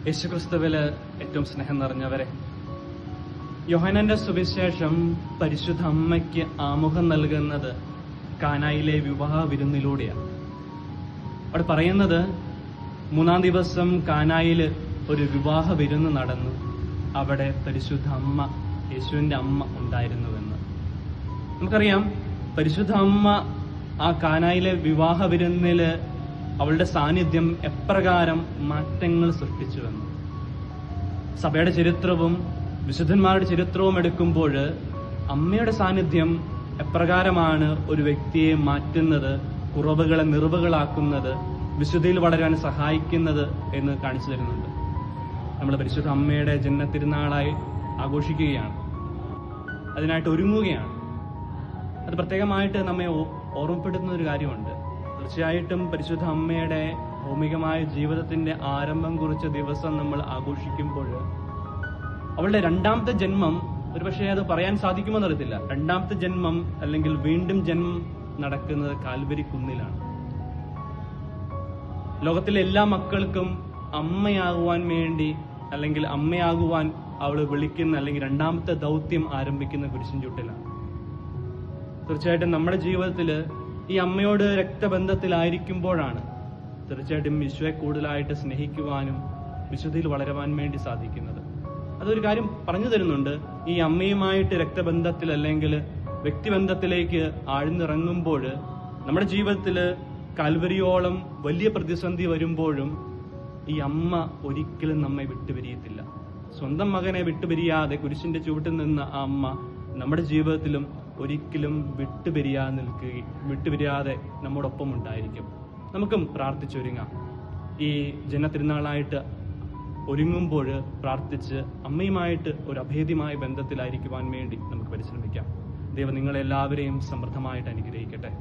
യേശുക്രിസ്തുവില് ഏറ്റവും സ്നേഹം നിറഞ്ഞവരെ, യോഹന്നാന്റെ സുവിശേഷം പരിശുദ്ധ അമ്മയ്ക്ക് ആമുഖം നൽകുന്നത് കാനായിലെ വിവാഹ വിരുന്നിലൂടെയാണ്. അവിടെ പറയുന്നത് 3-ാം ദിവസം കാനായില് ഒരു വിവാഹ വിരുന്ന് നടന്നു. അവിടെ പരിശുദ്ധ അമ്മ, യേശുവിന്റെ അമ്മ ഉണ്ടായിരുന്നുവെന്ന്. നമുക്കറിയാം, പരിശുദ്ധ അമ്മ ആ കാനായിലെ വിവാഹ വിരുന്നില് അവളുടെ സാന്നിധ്യം എപ്രകാരം മാറ്റങ്ങൾ സൃഷ്ടിച്ചുവെന്ന്. സഭയുടെ ചരിത്രവും വിശുദ്ധന്മാരുടെ ചരിത്രവും എടുക്കുമ്പോൾ അമ്മയുടെ സാന്നിധ്യം എപ്രകാരമാണ് ഒരു വ്യക്തിയെ മാറ്റുന്നത്, കുറവുകളെ നിറവുകളാക്കുന്നത്, വിശുദ്ധിയിൽ വളരാൻ സഹായിക്കുന്നത് എന്ന് കാണിച്ചു തരുന്നുണ്ട്. നമ്മൾ പരിശുദ്ധ അമ്മയുടെ ജന്മത്തിരുന്നാളായി ആഘോഷിക്കുകയാണ്, അതിനായിട്ട് ഒരുങ്ങുകയാണ്. അത് പ്രത്യേകമായിട്ട് നമ്മെ ഓർമ്മപ്പെടുത്തുന്ന ഒരു കാര്യമുണ്ട്. തീർച്ചയായിട്ടും പരിശുദ്ധ അമ്മയുടെ ഭൗമികമായ ജീവിതത്തിന്റെ ആരംഭം കുറിച്ച ദിവസം നമ്മൾ ആഘോഷിക്കുമ്പോൾ അവളുടെ 2ാമത്തെ ജന്മം, ഒരുപക്ഷെ അത് പറയാൻ സാധിക്കുമെന്നറിയത്തില്ല, 2ാമത്തെ ജന്മം അല്ലെങ്കിൽ വീണ്ടും ജന്മം നടക്കുന്നത് കാൽവരി കുന്നിലാണ്. ലോകത്തിലെ എല്ലാ മക്കൾക്കും അമ്മയാകുവാൻ വേണ്ടി അല്ലെങ്കിൽ അമ്മയാകുവാൻ അവൾ വിളിക്കുന്ന അല്ലെങ്കിൽ 2ാമത്തെ ദൗത്യം ആരംഭിക്കുന്ന കുരിശിൻ ചുട്ടിലാണ്. തീർച്ചയായിട്ടും നമ്മുടെ ജീവിതത്തിൽ ഈ അമ്മയോട് രക്തബന്ധത്തിലായിരിക്കുമ്പോഴാണ് തീർച്ചയായിട്ടും ഈശോയെ കൂടുതലായിട്ട് സ്നേഹിക്കുവാനും വിശുദ്ധിയിൽ വളരുവാൻ വേണ്ടി സാധിക്കുന്നത്. അതൊരു കാര്യം പറഞ്ഞു തരുന്നുണ്ട്. ഈ അമ്മയുമായിട്ട് രക്തബന്ധത്തിൽ അല്ലെങ്കിൽ വ്യക്തിബന്ധത്തിലേക്ക് ആഴ്ന്നിറങ്ങുമ്പോൾ നമ്മുടെ ജീവിതത്തിൽ കാൽവരിയോളം വലിയ പ്രതിസന്ധി വരുമ്പോഴും ഈ അമ്മ ഒരിക്കലും നമ്മെ വിട്ടുപിരിയത്തില്ല. സ്വന്തം മകനെ വിട്ടുപിരിയാതെ കുരിശിന്റെ ചുവട്ടിൽ നിന്ന ആ അമ്മ നമ്മുടെ ജീവിതത്തിലും ഒരിക്കലും വിട്ടുപിരിയാതെ നമ്മോടൊപ്പം ഉണ്ടായിരിക്കും. നമുക്കും പ്രാർത്ഥിച്ചൊരുങ്ങാം. ഈ ജന്മത്തിരുന്നാളായിട്ട് ഒരുങ്ങുമ്പോൾ പ്രാർത്ഥിച്ച് അമ്മയുമായിട്ട് ഒരു അഭേദ്യമായ ബന്ധത്തിലായിരിക്കുവാൻ വേണ്ടി നമുക്ക് പരിശ്രമിക്കാം. ദൈവം നിങ്ങളെല്ലാവരെയും സമൃദ്ധമായിട്ട് അനുഗ്രഹിക്കട്ടെ.